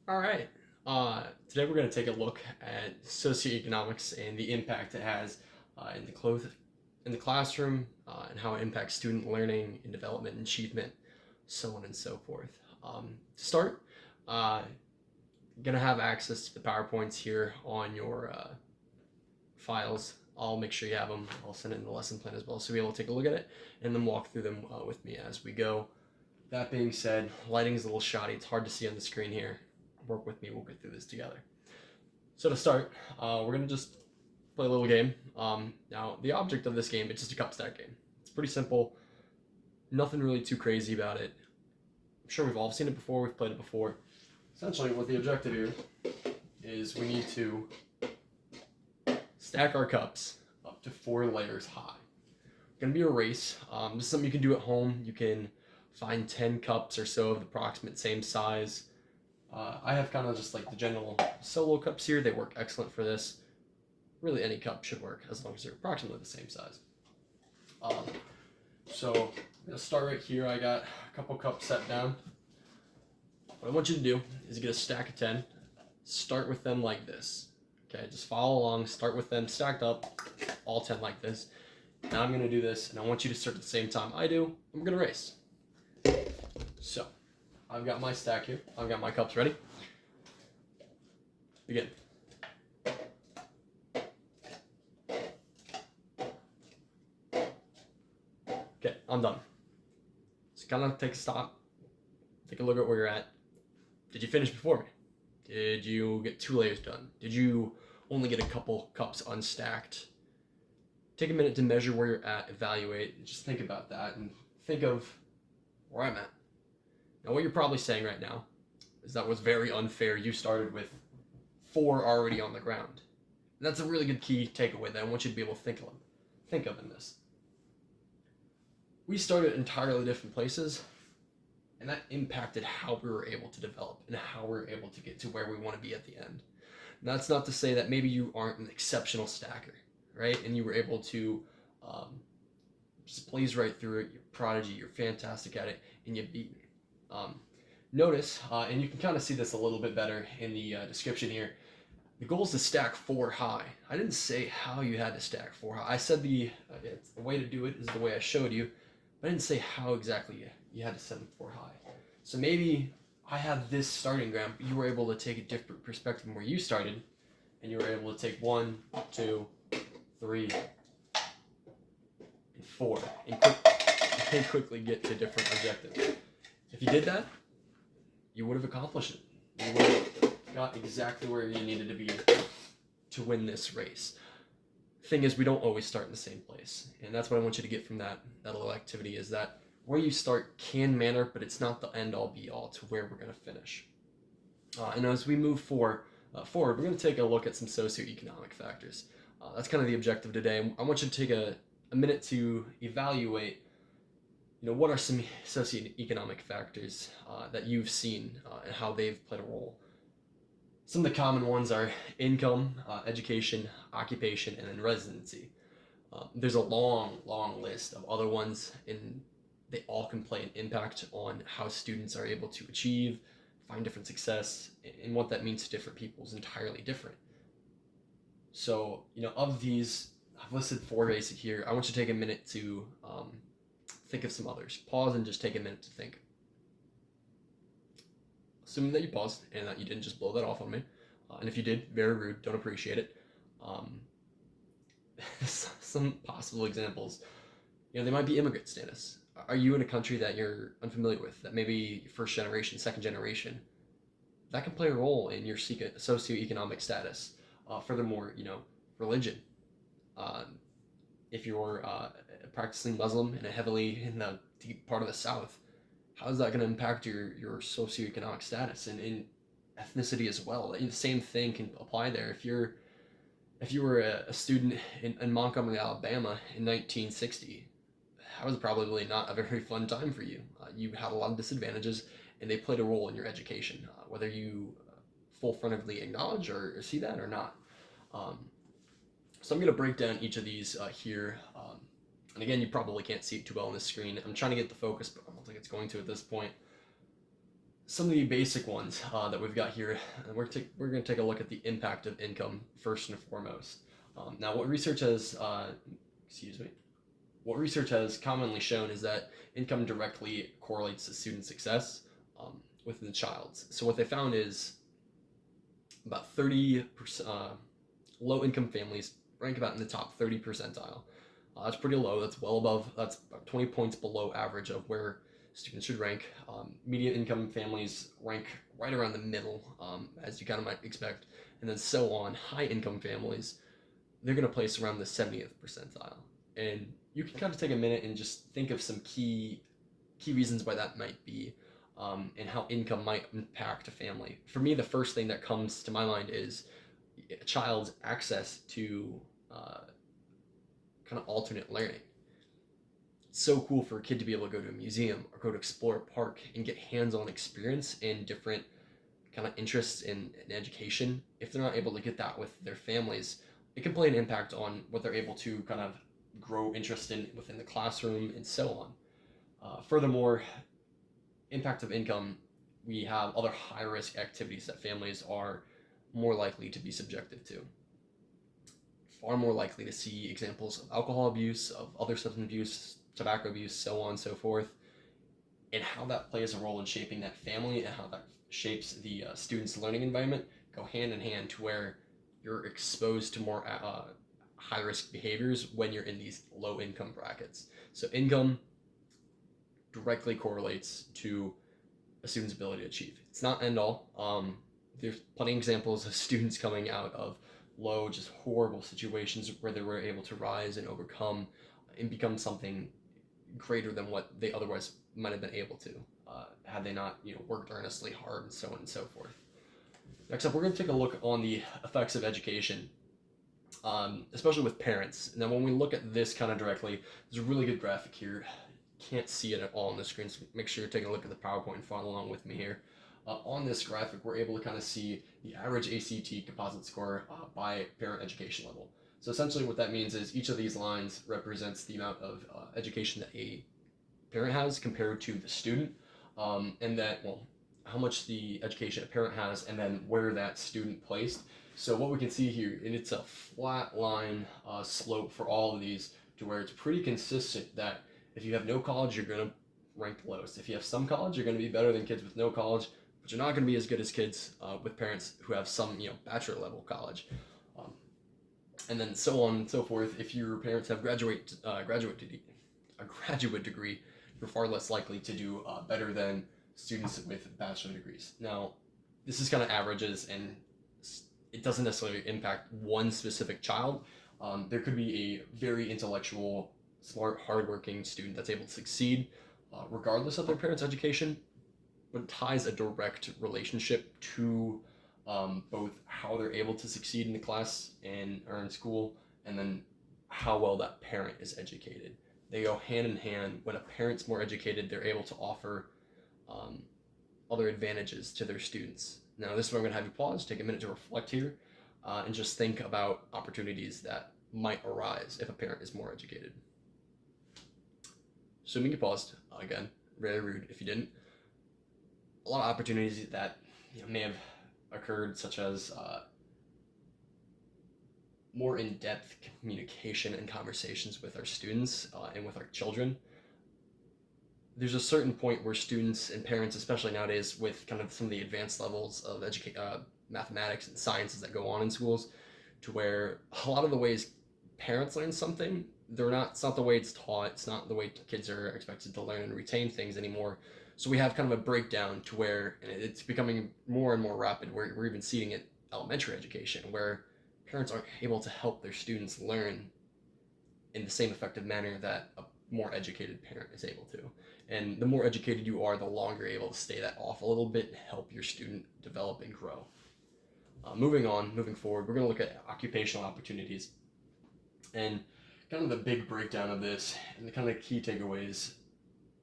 All right. Today we're going to take a look at socioeconomics and the impact it has in the classroom and how it impacts student learning and development and achievement, so on and so forth. To start, you're going to have access to the PowerPoints here on your files. I'll make sure you have them. I'll send it in the lesson plan as well so you'll be able to take a look at it and then walk through them with me as we go. That being said, lighting is a little shoddy. It's hard to see on the screen here. Work with me, we'll get through this together. So to start, we're gonna just play a little game. Now, the object of this game, it's just a cup stack game. It's pretty simple, nothing really too crazy about it. I'm sure we've all seen it before, we've played it before. Essentially, what the objective here is we need to stack our cups up to 4 layers high. It's gonna be a race. This is something you can do at home. You can find 10 cups or so of the approximate same size. I have kind of just like the general solo cups here. They work excellent for this. Really any cup should work as long as they're approximately the same size. So I'm going to start right here. I got a couple cups set down. What I want you to do is get a stack of 10. Start with them like this. Okay, just follow along. Start with them stacked up, all 10 like this. Now I'm going to do this, and I want you to start at the same time I do. I'm going to race. So I've got my stack here. I've got my cups ready. Begin. Okay, I'm done. So kind of take a stop. Take a look at where you're at. Did you finish before me? Did you get 2 layers done? Did you only get a couple cups unstacked? Take a minute to measure where you're at, evaluate, just think about that, and think of where I'm at. Now, what you're probably saying right now is that was very unfair. You started with 4 already on the ground. And that's a really good key takeaway that I want you to be able to think of in this. We started entirely different places, and that impacted how we were able to develop and how we were able to get to where we want to be at the end. And that's not to say that maybe you aren't an exceptional stacker, right? And you were able to just blaze right through it. You're a prodigy, you're fantastic at it, and you beat me. Notice, and you can kind of see this a little bit better in the description here, the goal is to stack 4 high. I didn't say how you had to stack 4 high. I said the way to do it is the way I showed you, but I didn't say how exactly you had to set them 4 high. So maybe I have this starting ground, but you were able to take a different perspective from where you started, and you were able to take 1, 2, 3, and 4, and quickly get to different objectives. If you did that, you would have accomplished it. You would have got exactly where you needed to be to win this race. Thing is, we don't always start in the same place. And that's what I want you to get from that little activity is that where you start can matter, but it's not the end-all be-all to where we're going to finish. And as we move forward, we're going to take a look at some socioeconomic factors. That's kind of the objective today. I want you to take a minute to evaluate what are some socioeconomic factors that you've seen and how they've played a role? Some of the common ones are income, education, occupation, and then residency. There's a long list of other ones, and they all can play an impact on how students are able to achieve, find different success, and what that means to different people is entirely different. So, of these, I've listed 4 basic here. I want you to take a minute to think of some others. Pause and just take a minute to think. Assuming that you paused and that you didn't just blow that off on me. And if you did, very rude, don't appreciate it. Some possible examples. They might be immigrant status. Are you in a country that you're unfamiliar with, that maybe first generation, second generation? That can play a role in your socioeconomic status. Furthermore, religion. If you're a practicing Muslim in the deep part of the South, how is that going to impact your socioeconomic status and ethnicity as well? The same thing can apply there. If you were a student in Montgomery, Alabama in 1960, that was probably not a very fun time for you. You had a lot of disadvantages, and they played a role in your education, whether you full-frontedly acknowledge or see that or not. So I'm going to break down each of these here. And again, you probably can't see it too well on the screen. I'm trying to get the focus, but I don't think it's going to at this point. some of the basic ones that we've got here, and we're going to take a look at the impact of income first and foremost. Now, what research has, what research has commonly shown is that income directly correlates to student success within the child's. So what they found is about 30% low-income families rank about in the top 30 percentile. That's pretty low. That's well above. That's about 20 points below average of where students should rank. Median income families rank right around the middle, as you kind of might expect, and then so on. High income families, they're going to place around the 70th percentile. And you can kind of take a minute and just think of some key reasons why that might be, and how income might impact a family. For me, the first thing that comes to my mind is a child's access to kind of alternate learning. It's so cool for a kid to be able to go to a museum or go to explore a park and get hands-on experience in different kind of interests in education. If they're not able to get that with their families, it can play an impact on what they're able to kind of grow interest in within the classroom and so on. Furthermore, impact of income, we have other high-risk activities that families are more likely to be subjected to. Far more likely to see examples of alcohol abuse, of other substance abuse, tobacco abuse, so on and so forth, and how that plays a role in shaping that family and how that shapes the student's learning environment go hand in hand to where you're exposed to more high-risk behaviors when you're in these low-income brackets. So income directly correlates to a student's ability to achieve. It's not end all. There's plenty of examples of students coming out of low, just horrible situations where they were able to rise and overcome and become something greater than what they otherwise might have been able to, had they not, worked earnestly hard and so on and so forth. Next up, we're going to take a look on the effects of education, especially with parents. Now, when we look at this kind of directly, there's a really good graphic here. Can't see it at all on the screen, so make sure you're taking a look at the PowerPoint and follow along with me here. On this graphic, we're able to kind of see the average ACT composite score by parent education level. So essentially what that means is each of these lines represents the amount of education that a parent has compared to the student, and that, how much the education a parent has and then where that student placed. So what we can see here, and it's a flat line slope for all of these to where it's pretty consistent that if you have no college, you're going to rank the lowest. If you have some college, you're going to be better than kids with no college, but you're not going to be as good as kids with parents who have some, bachelor level college. And then so on and so forth. If your parents have a graduate degree, you're far less likely to do better than students with bachelor degrees. Now, this is kind of averages, and it doesn't necessarily impact one specific child. There could be a very intellectual, smart, hardworking student that's able to succeed regardless of their parents' education, but it ties a direct relationship to both how they're able to succeed in the class or in school, and then how well that parent is educated. They go hand in hand. When a parent's more educated, they're able to offer other advantages to their students. Now, this is where I'm going to have you pause, take a minute to reflect here, and just think about opportunities that might arise if a parent is more educated. Assuming you paused, again, very rude if you didn't. A lot of opportunities that may have occurred, such as more in-depth communication and conversations with our students and with our children. There's a certain point where students and parents, especially nowadays with kind of some of the advanced levels of mathematics and sciences that go on in schools, to where a lot of the ways parents learn something, it's not the way it's taught, it's not the way kids are expected to learn and retain things anymore. So we have kind of a breakdown to where, and it's becoming more and more rapid, where we're even seeing it elementary education, where parents aren't able to help their students learn in the same effective manner that a more educated parent is able to. And the more educated you are, the longer you're able to stay that off a little bit and help your student develop and grow. Moving forward, we're going to look at occupational opportunities. And kind of the big breakdown of this and the kind of key takeaways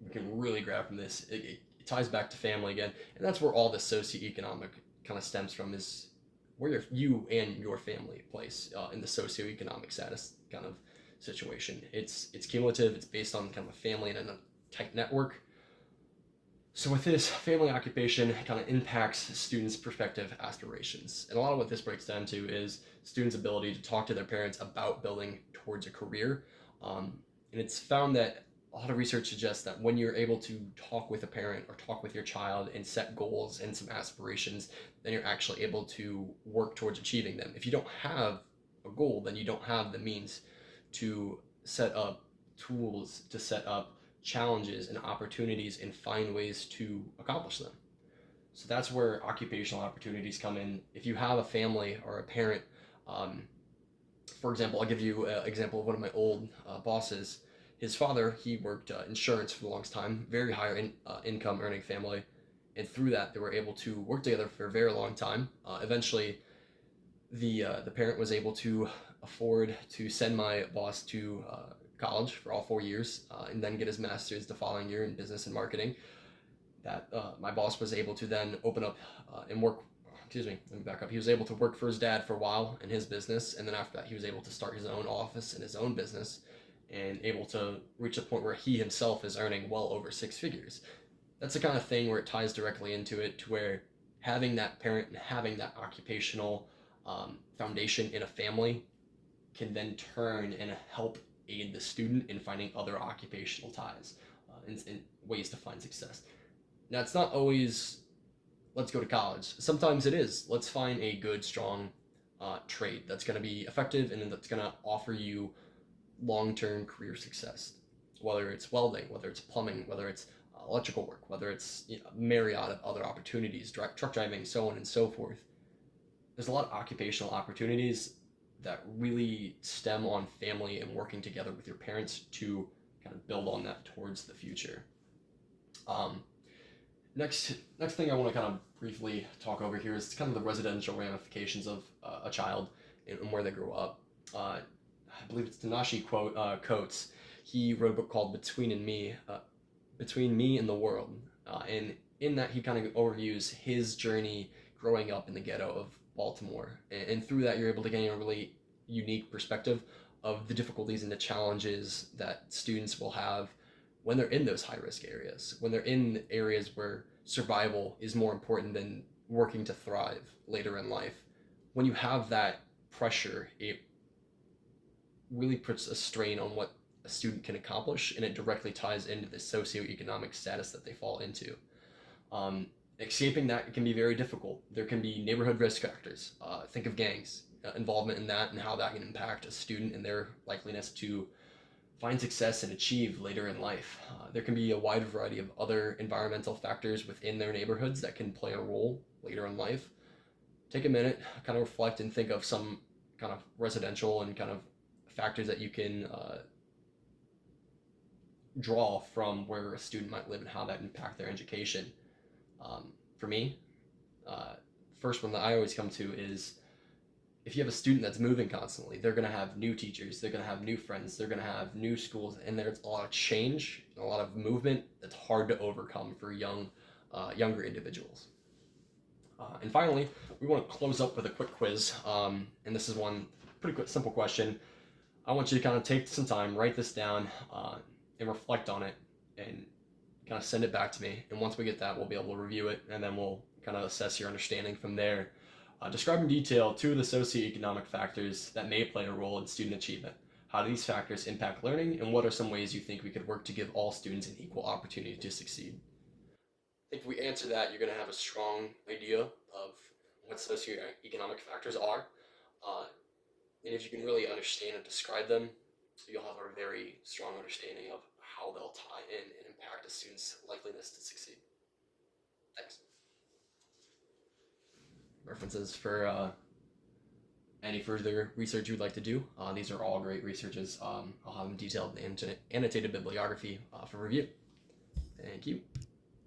we can really grab from this, it ties back to family again, and that's where all the socioeconomic kind of stems from, is where you and your family place in the socioeconomic status kind of situation. It's cumulative, it's based on kind of a family and a tight network. So with this, family occupation kind of impacts students' prospective aspirations. And a lot of what this breaks down to is students' ability to talk to their parents about building towards a career. And it's found that a lot of research suggests that when you're able to talk with a parent or talk with your child and set goals and some aspirations, then you're actually able to work towards achieving them. If you don't have a goal, then you don't have the means to set up tools, to set up challenges and opportunities and find ways to accomplish them. So that's where occupational opportunities come in. If you have a family or a parent, um, for example, I'll give you an example of one of my old bosses. His father, he worked insurance for the longest time, very high income earning family. And through that, they were able to work together for a very long time. Eventually, the parent was able to afford to send my boss to college for all 4 years and then get his master's the following year in business and marketing. That my boss was able to then open up and work. Excuse me, let me back up. He was able to work for his dad for a while in his business, and then after that, he was able to start his own office and his own business, and able to reach a point where he himself is earning well over six figures. That's the kind of thing where it ties directly into it, to where having that parent and having that occupational foundation in a family can then turn and help aid the student in finding other occupational ties and ways to find success. Now, it's not always let's go to college. Sometimes it is let's find a good, strong trade that's going to be effective and that's going to offer you long-term career success. Whether it's welding, whether it's plumbing, whether it's electrical work, whether it's myriad of other opportunities, truck driving, so on and so forth. There's a lot of occupational opportunities that really stem on family and working together with your parents to kind of build on that towards the future. Next thing I want to kind of briefly talk over here is kind of the residential ramifications of a child and where they grow up. I believe it's Tanashi Coates. He wrote a book called Between Me and the World, and in that he kind of overviews his journey growing up in the ghetto of Baltimore, and through that you're able to gain a really unique perspective of the difficulties and the challenges that students will have when they're in those high-risk areas, when they're in areas where survival is more important than working to thrive later in life. When you have that pressure, it really puts a strain on what a student can accomplish, and it directly ties into the socioeconomic status that they fall into. Escaping that can be very difficult. There can be neighborhood risk factors. Think of gangs, involvement in that, and how that can impact a student and their likeliness to find success and achieve later in life. There can be a wide variety of other environmental factors within their neighborhoods that can play a role later in life. Take a minute, kind of reflect and think of some kind of residential and kind of factors that you can draw from where a student might live and how that impact their education. For me, first one that I always come to is, if you have a student that's moving constantly, they're going to have new teachers, they're going to have new friends, they're going to have new schools, and there's a lot of change, a lot of movement that's hard to overcome for younger individuals. And finally, we want to close up with a quick quiz, and this is one pretty quick, simple question. I want you to kind of take some time, write this down, and reflect on it, and kind of send it back to me. And once we get that, we'll be able to review it, and then we'll kind of assess your understanding from there. Describe in detail two of the socioeconomic factors that may play a role in student achievement. How do these factors impact learning, and what are some ways you think we could work to give all students an equal opportunity to succeed? I think if we answer that, you're going to have a strong idea of what socioeconomic factors are. And if you can really understand and describe them, you'll have a very strong understanding of how they'll tie in and impact a student's likeliness to succeed. Thanks. References for any further research you'd like to do. These are all great researches. I'll have them detailed in annotated bibliography for review. Thank you.